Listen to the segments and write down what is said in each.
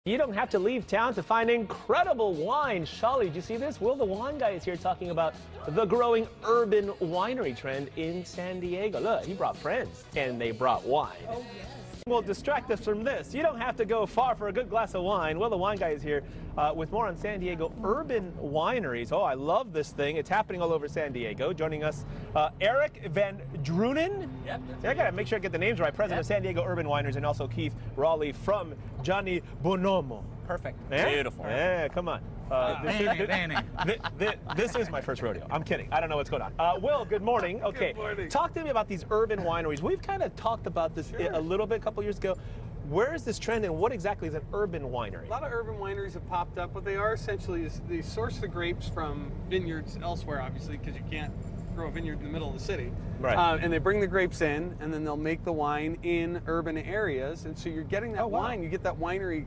You don't have to leave town to find incredible wine. Shali, did you see this? Will the Wine Guy is here talking about the growing urban winery trend in San Diego. Look, he brought friends, and they brought wine. Oh, yes. Will distract us from this. You don't have to go far for a good glass of wine. Will the Wine Guy is here with more on San Diego Urban Wineries. Oh, I love this thing. It's happening all over San Diego. Joining us, Eric Van Drunen. Yep. I got to make sure I get the names right. President of San Diego Urban Wineries, and also Keith Rolle from Gianni Buonomo. Perfect. Yeah? Beautiful. Yeah, come on. This is my first rodeo. I'm kidding. I don't know what's going on. Will, good morning. Okay, Good morning. Talk to me about these urban wineries. We've kind of talked about this a little bit a couple years ago. Where is this trend, and what exactly is an urban winery? A lot of urban wineries have popped up. What they are essentially is they source the grapes from vineyards elsewhere, obviously, because you can't grow a vineyard in the middle of the city. Right. And they bring the grapes in, and then they'll make the wine in urban areas. And so you're getting that wine. You get that winery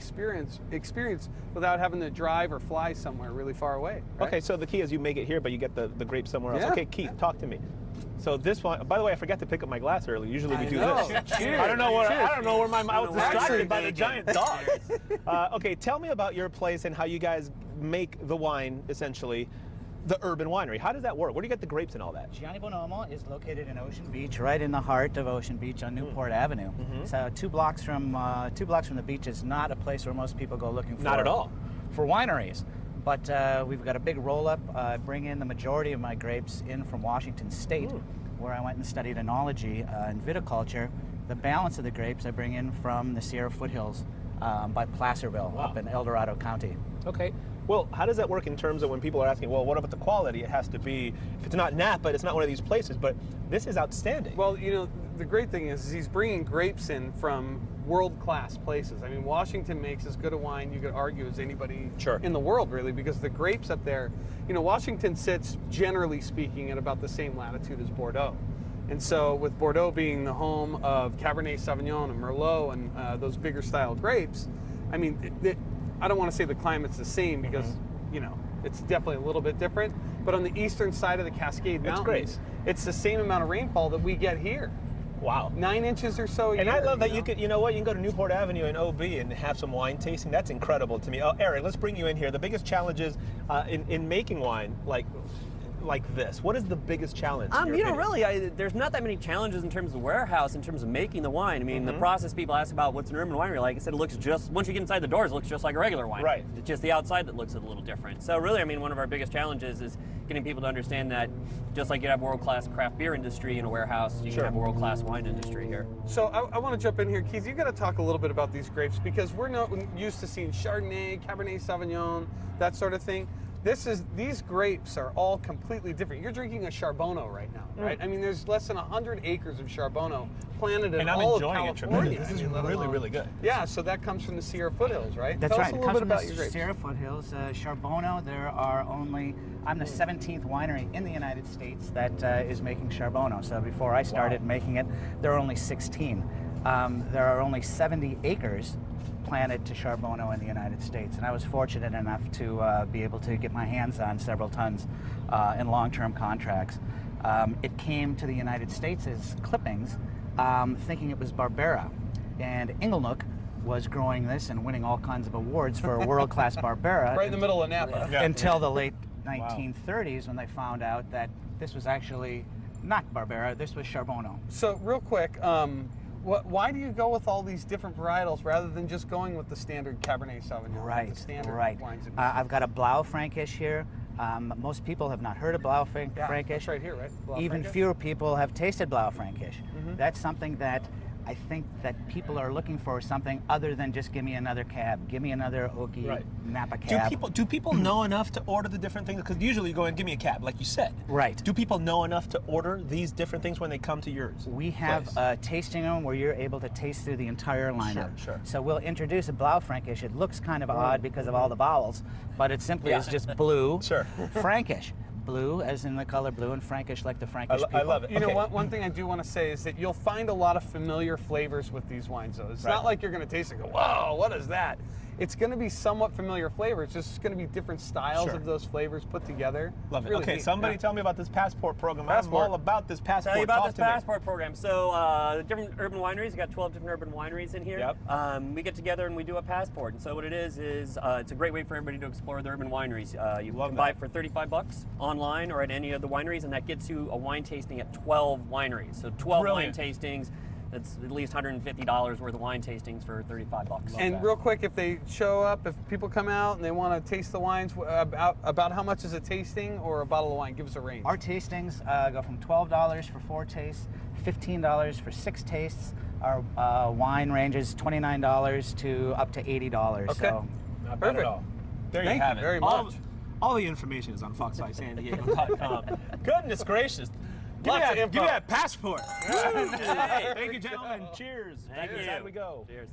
experience without having to drive or fly somewhere really far away. Right? Okay, so the key is you make it here, but you get the grapes somewhere else. Yeah. Okay, Keith, talk to me. So this one, by the way, I forgot to pick up my glass earlier. Usually we do know. this. Cheers. I don't know where I was distracted Actually, by the giant dog. Okay, tell me about your place and how you guys make the wine, essentially, the urban winery. How does that work? Where do you get the grapes and all that? Gianni Buonomo is located in Ocean Beach, right in the heart of Ocean Beach on Newport Avenue. So two blocks from the beach is not a place where most people go looking for. Not at all. For wineries. But we've got a big roll-up. I bring in the majority of my grapes in from Washington State, where I went and studied enology and viticulture. The balance of the grapes I bring in from the Sierra foothills by Placerville up in El Dorado County. Okay. Well, how does that work in terms of when people are asking, well, what about the quality? It has to be, if it's not Napa, it's not one of these places, but this is outstanding. Well, you know, the great thing is he's bringing grapes in from world-class places. I mean, Washington makes as good a wine, you could argue, as anybody in the world, really, because the grapes up there, you know, Washington sits, generally speaking, at about the same latitude as Bordeaux. And so with Bordeaux being the home of Cabernet Sauvignon and Merlot and those bigger style grapes, I mean, I don't want to say the climate's the same because, you know, it's definitely a little bit different. But on the eastern side of the Cascade Mountains, it's the same amount of rainfall that we get here. Wow. 9 inches or so a year. And I love that you could, you know what, you can go to Newport Avenue in OB and have some wine tasting. That's incredible to me. Oh, Eric, let's bring you in here. The biggest challenges in making wine, like this? What is the biggest challenge? You know, really, there's not that many challenges in terms of warehouse, in terms of making the wine. I mean, the process people ask about what's an urban winery like. I said, it looks just, once you get inside the doors, it looks just like a regular wine. Right. It's just the outside that looks a little different. So really, I mean, one of our biggest challenges is getting people to understand that just like you have a world-class craft beer industry in a warehouse, you can have a world-class wine industry here. So I want to jump in here, Keith. You got to talk a little bit about these grapes because we're not used to seeing Chardonnay, Cabernet Sauvignon, that sort of thing. These grapes are all completely different. You're drinking a Charbonneau right now, right? I mean, there's less than 100 acres of Charbonneau planted in all of California. And I'm enjoying it tremendously. This is really, really good. Yeah, so that comes from the Sierra foothills, right? That's Tell right. us a little bit about your grapes. Sierra foothills, Charbonneau. There are only, I'm the 17th winery in the United States that is making Charbonneau. So before I started making it, there are only 16. There are only 70 acres planted to Charbonneau in the United States, and I was fortunate enough to be able to get my hands on several tons in long-term contracts. It came to the United States as clippings, thinking it was Barbera, and Inglenook was growing this and winning all kinds of awards for a world-class Barbera. Right in the middle of Napa. Yeah. Until the late 1930s when they found out that this was actually not Barbera, this was Charbonneau. So real quick, why do you go with all these different varietals rather than just going with the standard Cabernet Sauvignon? Right, the standard right. wines I've got a Blau Frankish here. Most people have not heard of Blau Frankish. That's right here, right? Blau Even Frankish? fewer people have tasted Blau Frankish. That's something that I think that people are looking for, something other than just give me another cab, give me another Okie Napa cab. Do people know enough to order the different things? Because usually you go and give me a cab, like you said. Right. Do people know enough to order these different things when they come to yours? We have a tasting room where you're able to taste through the entire lineup. Sure. So we'll introduce a Blau Frankish. It looks kind of odd because of all the vowels, but it simply is just blue Frankish. Blue, as in the color blue, and Frankish like the Frankish people. I love it. You know, one thing I do want to say is that you'll find a lot of familiar flavors with these wines, though. It's not like you're going to taste it and go, whoa, what is that? it's going to be somewhat familiar flavor. It's just going to be different styles Sure. of those flavors put together. Love it. Really Okay, neat. somebody Yeah. tell me about this passport program. Passport. I'm all about this passport. Tell you about Talk this to me. passport program. So different urban wineries. We got 12 different urban wineries in here. Yep. We get together and we do a passport. And so what it is it's a great way for everybody to explore the urban wineries. You Love can that. buy it for $35 online or at any of the wineries, and that gets you a wine tasting at 12 wineries. So 12 Brilliant. wine tastings. That's at least $150 worth of wine tastings for $35. And that. real quick, if they show up, if people come out and they want to taste the wines, about how much is a tasting or a bottle of wine? Give us a range. Our tastings go from $12 for 4 tastes, $15 for 6 tastes. Our wine ranges $29 to up to $80. Okay. So Not bad Perfect. at all. There Thank you have you it. very all, much. all the information is on fox5sandiego.com. Goodness gracious. Give me, Lots of that, info. give me that passport. Thank you, gentlemen. Cheers. Thank you. How do we go? Cheers.